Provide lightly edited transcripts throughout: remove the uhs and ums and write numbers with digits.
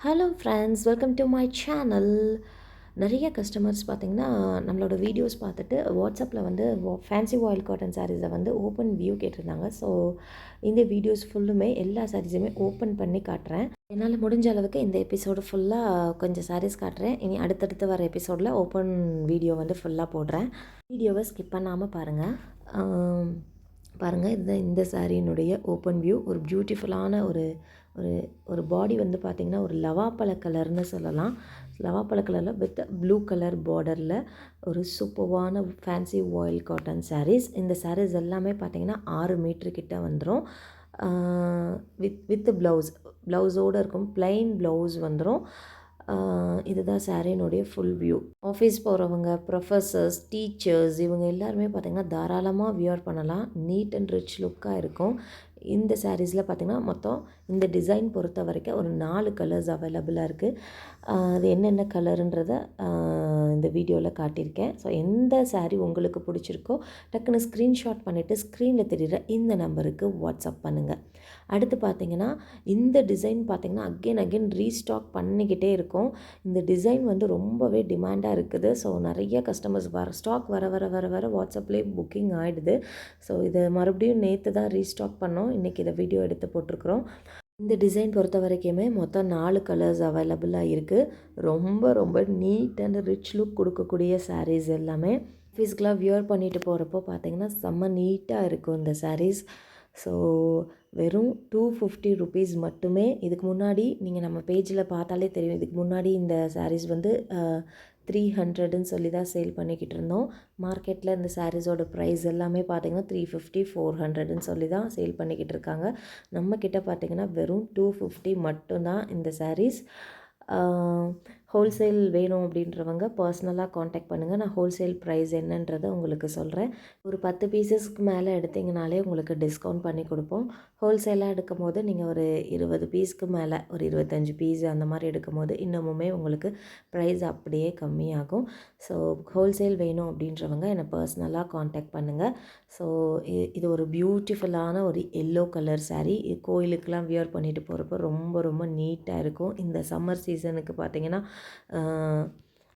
Hello friends, welcome to my channel. நிறைய customers பார்த்திங்கன்னா நம்மளோட வீடியோஸ் பார்த்துட்டு வாட்ஸ்அப்பில் வந்து ஃபேன்சி வாயில் காட்டன் சாரீஸை வந்து ஓப்பன் வியூ கேட்டிருந்தாங்க. ஸோ இந்த வீடியோஸ் ஃபுல்லுமே எல்லா சாரீஸுமே ஓப்பன் பண்ணி காட்டுறேன். என்னால் முடிஞ்ச அளவுக்கு இந்த எபிசோடு ஃபுல்லாக கொஞ்சம் சாரீஸ் காட்டுறேன். இனி அடுத்தடுத்து வர எபிசோடில் ஓப்பன் வீடியோ வந்து ஃபுல்லாக போடுறேன். வீடியோவை ஸ்கிப் பண்ணாமல் பாருங்கள். பாருங்கள், இதுதான் இந்த சாரியினுடைய ஓப்பன் வியூ. ஒரு பியூட்டிஃபுல்லான ஒரு ஒரு ஒரு பாடி வந்து பார்த்திங்கன்னா ஒரு லவாப்பழ கலர்னு சொல்லலாம். லவாப்பழ கலரில் வித் ப்ளூ கலர் பார்டரில் ஒரு சூப்பர்வான ஃபேன்சி வாயில் காட்டன் சாரீஸ். இந்த சாரீஸ் எல்லாமே பார்த்திங்கன்னா 6 மீட்ரு கிட்ட வந்துடும். வித் ப்ளவுஸோடு இருக்கும். ப்ளைன் ப்ளவுஸ் வந்துடும். இதுதான் சாரீனுடைய ஃபுல் வியூ. ஆஃபீஸ் போகிறவங்க, ப்ரொஃபஸர்ஸ், டீச்சர்ஸ் இவங்க எல்லாருமே பார்த்திங்கன்னா தாராளமாக வியர் பண்ணலாம். நீட் அண்ட் ரிச் லுக்காக இருக்கும். இந்த சாரீஸில் பார்த்திங்கன்னா மொத்தம் இந்த டிசைன் பொறுத்த வரைக்கும் ஒரு 4 கலர்ஸ் அவைலபிளாக இருக்குது. அது என்னென்ன கலருன்றதை இந்த வீடியோவில் காட்டியிருக்கேன். ஸோ எந்த சாரீ உங்களுக்கு பிடிச்சிருக்கோ டக்குன்னு ஸ்க்ரீன்ஷாட் பண்ணிவிட்டு ஸ்க்ரீனில் தெரிகிற இந்த நம்பருக்கு வாட்ஸ்அப் பண்ணுங்கள். அடுத்து பார்த்திங்கன்னா இந்த டிசைன் பார்த்திங்கன்னா அகெயின் ரீஸ்டாக் பண்ணிக்கிட்டே இருக்கும். இந்த டிசைன் வந்து ரொம்பவே டிமாண்டாக இருக்குது. ஸோ நிறைய கஸ்டமர்ஸ் ஸ்டாக் வர வர வர வர வாட்ஸ்அப்லேயே புக்கிங் ஆகிடுது. ஸோ இதை மறுபடியும் நேற்று தான் ரீஸ்டாக் பண்ணோம். இன்றைக்கி இதை வீடியோ எடுத்து போட்டிருக்கிறோம். இந்த டிசைன் பொறுத்த வரைக்குமே மொத்தம் 4 கலர்ஸ் அவைலபிளாக இருக்குது. ரொம்ப ரொம்ப நீட் அண்ட் ரிச் லுக் கொடுக்கக்கூடிய சாரீஸ் எல்லாமே. ஆஃபீஸ்க்கெலாம் வியர் பண்ணிட்டு போகிறப்போ பார்த்திங்கன்னா செம்ம நீட்டாக இருக்கும் இந்த சாரீஸ். ஸோ வெறும் 250 ருபீஸ் மட்டுமே. இதுக்கு முன்னாடி நீங்கள் நம்ம பேஜில் பார்த்தாலே தெரியும். இதுக்கு முன்னாடி இந்த சாரீஸ் வந்து 300ன்னு சொல்லி தான் சேல் பண்ணிக்கிட்டு இருந்தோம். மார்க்கெட்டில் இந்த சாரீஸோட ப்ரைஸ் எல்லாமே பார்த்திங்கன்னா 350, 400ன்னு சொல்லி தான் சேல் பண்ணிக்கிட்டு இருக்காங்க. நம்மக்கிட்ட பார்த்திங்கன்னா வெறும் 250 மட்டும்தான் இந்த சாரீஸ். ஹோல்சேல் வேணும் அப்படின்றவங்க பர்சனலாக காண்டாக்ட் பண்ணுங்கள். நான் ஹோல்சேல் ப்ரைஸ் என்னன்றதை உங்களுக்கு சொல்கிறேன். ஒரு 10 பீசஸ்க்கு மேலே எடுத்திங்கனாலே உங்களுக்கு டிஸ்கவுண்ட் பண்ணி கொடுப்போம். ஹோல்சேலாக எடுக்கும் போது நீங்கள் ஒரு 20 பீஸ்க்கு மேலே ஒரு 25 பீஸ் அந்த மாதிரி எடுக்கும் போது இன்னமுமே உங்களுக்கு ப்ரைஸ் அப்படியே கம்மியாகும். ஸோ ஹோல்சேல் வேணும் அப்படின்றவங்க என்னை பர்சனலாக காண்டாக்ட் பண்ணுங்கள். ஸோ இது ஒரு பியூட்டிஃபுல்லான ஒரு எல்லோ கலர் சாரீ. கோயிலுக்கெலாம் வியர் பண்ணிட்டு போகிறப்போ ரொம்ப ரொம்ப நீட்டாக இருக்கும். இந்த சம்மர் சீசனுக்கு பார்த்திங்கன்னா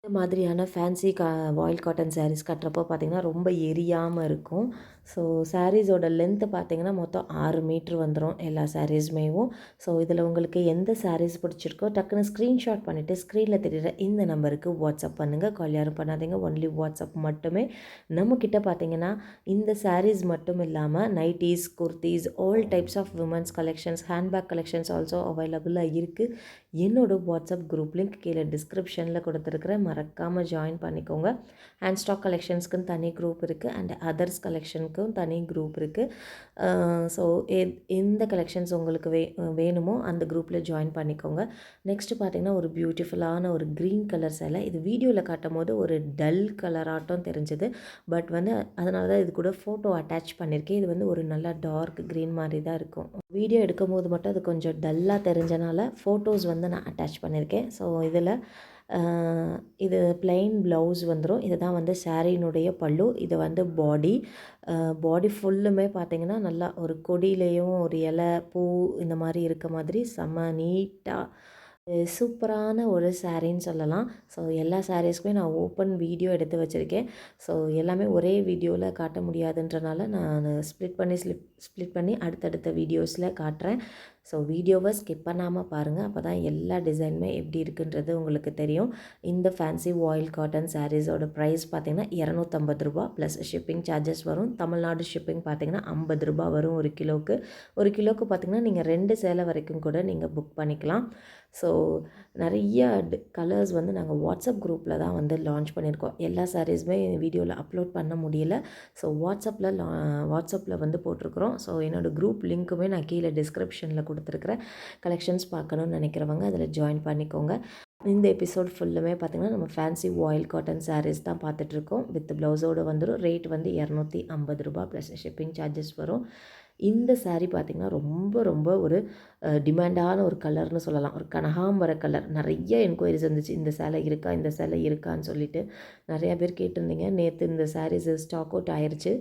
இந்த மாதிரியான ஃபேன்சி வாயில் காட்டன் சாரீஸ் கட்டுறப்போ பார்த்திங்கன்னா ரொம்ப எரியாமல் இருக்கும். ஸோ சாரீஸோட லென்த்து பார்த்திங்கன்னா மொத்தம் 6 மீட்ரு வந்துடும் எல்லா சாரீஸுமேவும். ஸோ இதில் உங்களுக்கு எந்த சாரீஸ் பிடிச்சிருக்கோ டக்குன்னு ஸ்க்ரீன்ஷாட் பண்ணிவிட்டு ஸ்க்ரீனில் தெரிகிற இந்த நம்பருக்கு வாட்ஸ்அப் பண்ணுங்கள். கால் யாரும் பண்ணாதீங்க, ஒன்லி வாட்ஸ்அப் மட்டுமே. நம்மக்கிட்ட பார்த்திங்கன்னா இந்த சாரீஸ் மட்டும் இல்லாமல் nighties, kurtis, all types of women's collections, handbag collections also அவைலபிளாக இருக்குது. என்னோடய வாட்ஸ்அப் குரூப் லிங்க் கீழே டிஸ்கிரிப்ஷனில் கொடுத்துருக்குறேன். மறக்காமல் ஜாயின் பண்ணிக்கோங்க. ஹேண்ட் ஸ்டாக் கலெக்ஷன்ஸ்க்குன்னு தனி குரூப் இருக்குது அண்ட் அதர்ஸ் கலெக்ஷனுக்கும் தனி குரூப் இருக்குது. ஸோ எந்த கலெக்ஷன்ஸ் உங்களுக்கு வேணுமோ அந்த குரூப்பில் ஜாயின் பண்ணிக்கோங்க. நெக்ஸ்ட்டு பார்த்திங்கன்னா ஒரு பியூட்டிஃபுல்லான ஒரு க்ரீன் கலர் சேலை. இது வீடியோவில் காட்டும் போது ஒரு டல் கலராட்டம் தெரிஞ்சுது. பட் வந்து அதனால தான் இது கூட ஃபோட்டோ அட்டாச் பண்ணியிருக்கேன். இது வந்து ஒரு நல்லா டார்க் க்ரீன் மாதிரி தான் இருக்கும். வீடியோ எடுக்கும் போது மட்டும் அது கொஞ்சம் டல்லாக தெரிஞ்சனால ஃபோட்டோஸ் வந்து நான் அட்டாச் பண்ணியிருக்கேன். ஸோ இதில் இது ப்ளைன் ப்ளவுஸ் வந்துடும். இது தான் வந்து சாரீனுடைய பல்லு. இது வந்து பாடி ஃபுல்லுமே பார்த்திங்கன்னா நல்லா ஒரு கொடியிலையும் ஒரு இலை, பூ இந்த மாதிரி இருக்க மாதிரி செம்ம நீட்டாக சூப்பரான ஒரு சாரின்னு சொல்லலாம். ஸோ எல்லா சாரீஸ்க்குமே நான் ஓப்பன் வீடியோ எடுத்து வச்சுருக்கேன். ஸோ எல்லாமே ஒரே வீடியோவில் காட்ட முடியாதுன்றனால நான் ஸ்ப்ளிட் பண்ணி அடுத்தடுத்த வீடியோஸில் காட்டுறேன். ஸோ வீடியோவை ஸ்கிப் பண்ணாமல் பாருங்கள். அப்போ தான் எல்லா டிசைனுமே எப்படி இருக்குன்றது உங்களுக்கு தெரியும். இந்த ஃபேன்சி வாயில் காட்டன் சாரீஸோட ப்ரைஸ் பார்த்திங்கன்னா 250 ரூபா ப்ளஸ் ஷிப்பிங் சார்ஜஸ் வரும். தமிழ்நாடு ஷிப்பிங் பார்த்திங்கன்னா 50 ரூபா வரும் ஒரு கிலோவுக்கு. ஒரு கிலோவுக்கு பார்த்திங்கன்னா நீங்கள் 2 சேலை வரைக்கும் கூட நீங்கள் புக் பண்ணிக்கலாம். ஸோ நிறைய கலர்ஸ் வந்து நாங்கள் வாட்ஸ்அப் குரூப்பில் தான் வந்து லான்ச் பண்ணியிருக்கோம். எல்லா சாரீஸுமே வீடியோவில் அப்லோட் பண்ண முடியல. ஸோ வாட்ஸ்அப்பில் வந்து போட்டிருக்கிறோம். ஸோ என்னோடய குரூப் லிங்க்குமே நான் கீழே டிஸ்கிரிப்ஷனில் கொடுத்துருக்குறேன். கலெக்ஷன்ஸ் பார்க்கணுன்னு நினைக்கிறவங்க அதில் ஜாயின் பண்ணிக்கோங்க. இந்த எபிசோட் ஃபுல்லுமே பார்த்திங்கன்னா நம்ம ஃபேன்சி வாயில் காட்டன் சாரீஸ் தான் பார்த்துட்ருக்கோம். வித் ப்ளவுஸோடு வந்துடும். ரேட் வந்து 250 ரூபா ப்ளஸ் ஷிப்பிங் சார்ஜஸ் வரும். இந்த சாரீ பார்த்திங்கன்னா ரொம்ப ரொம்ப ஒரு டிமாண்டான ஒரு கலர்னு சொல்லலாம். ஒரு கனகாம்பர கலர். நிறைய என்கொயரிஸ் வந்துச்சு, இந்த சேலை இருக்கா, இந்த சேலை இருக்கான்னு சொல்லிட்டு நிறையா பேர் கேட்டிருந்தீங்க. நேற்று இந்த சாரீஸ் ஸ்டாக் அவுட் ஆயிடுச்சு.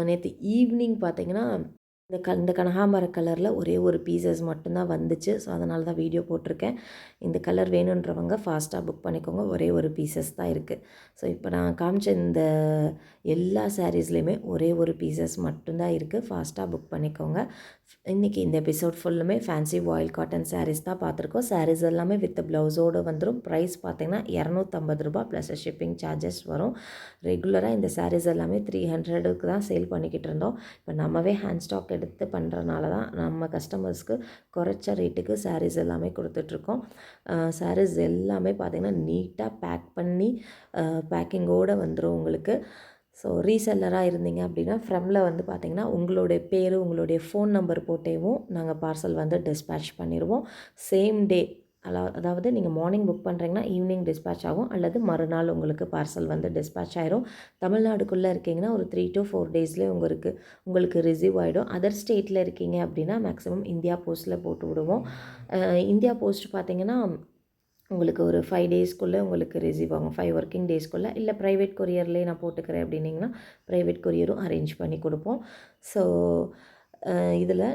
நேற்று ஈவினிங் பார்த்திங்கன்னா இந்த கனகாம்பர கலரில் ஒரே ஒரு பீசஸ் மட்டும்தான் வந்துச்சு. ஸோ அதனால தான் வீடியோ போட்டிருக்கேன். இந்த கலர் வேணுன்றவங்க ஃபாஸ்ட்டாக புக் பண்ணிக்கோங்க. ஒரே ஒரு பீசஸ் தான் இருக்குது. ஸோ இப்போ நான் காமிச்ச இந்த எல்லா சாரீஸ்லேயுமே ஒரே ஒரு பீசஸ் மட்டும்தான் இருக்குது. ஃபாஸ்ட்டாக புக் பண்ணிக்கோங்க. இன்றைக்கி இந்த எபிசோட் ஃபுல்லுமே ஃபேன்சி வாயில் காட்டன் சாரீஸ் தான் பார்த்துருக்கோம். சாரீஸ் எல்லாமே வித் ப்ளவுஸோடு வந்துடும். ப்ரைஸ் பார்த்திங்கன்னா ரூ. 250 ப்ளஸ் ஷிப்பிங் சார்ஜஸ் வரும். ரெகுலராக இந்த சாரீஸ் எல்லாமே 300க்கு தான் சேல் பண்ணிக்கிட்டு இருந்தோம். இப்போ நம்மவே ஹேண்ட் ஸ்டாக் எடுத்து பண்ணுறனால தான் நம்ம கஸ்டமர்ஸ்க்கு குறைச்ச ரேட்டுக்கு சாரீஸ் எல்லாமே கொடுத்துட்ருக்கோம். சாரீஸ் எல்லாமே பார்த்திங்கன்னா நீட்டாக பேக் பண்ணி பேக்கிங்கோடு வந்துடும் உங்களுக்கு. ஸோ ரீசெல்லராக இருந்தீங்க அப்படின்னா ஃப்ரம்ல வந்து பார்த்திங்கன்னா உங்களுடைய பேர், உங்களுடைய ஃபோன் நம்பர் போட்டேவும் நாங்கள் பார்சல் வந்து டிஸ்பேட்ச் பண்ணிடுவோம். சேம் டே அதாவது நீங்கள் மார்னிங் புக் பண்ணுறீங்கன்னா ஈவினிங் டிஸ்பேட்ச் ஆகும், அல்லது மறுநாள் உங்களுக்கு பார்சல் வந்து டிஸ்பேட்ச் ஆயிரும். தமிழ்நாடுக்குள்ளே இருக்கீங்கன்னா ஒரு 3 to 4 டேஸ்லேயே உங்களுக்கு ரிசீவ் ஆகிடும். அதர் ஸ்டேட்டில் இருக்கீங்க அப்படின்னா மேக்ஸிமம் இந்தியா போஸ்ட்டில் போட்டு விடுவோம். இந்தியா போஸ்ட் பார்த்திங்கன்னா உங்களுக்கு ஒரு 5 டேஸ்க்குள்ளே உங்களுக்கு ரிசீவ் ஆகும். 5 ஒர்க்கிங் டேஸ்க்குள்ளே. இல்லை ப்ரைவேட் கொரியர்லேயே நான் போட்டுக்கிறேன் அப்படின்னிங்கன்னா ப்ரைவேட் கொரியரும் அரேஞ்ச் பண்ணி கொடுப்போம். ஸோ இதில்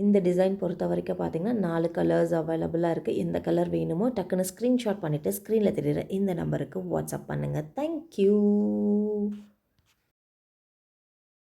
இந்த டிசைன் பொறுத்த வரைக்கும் பார்த்திங்கன்னா 4 கலர்ஸ் அவைலபிளாக இருக்குது. எந்த கலர் வேணுமோ டக்குன்னு ஸ்க்ரீன்ஷாட் பண்ணிவிட்டு ஸ்க்ரீனில் தெரியுற இந்த நம்பருக்கு வாட்ஸ்அப் பண்ணுங்கள். தேங்க்யூ.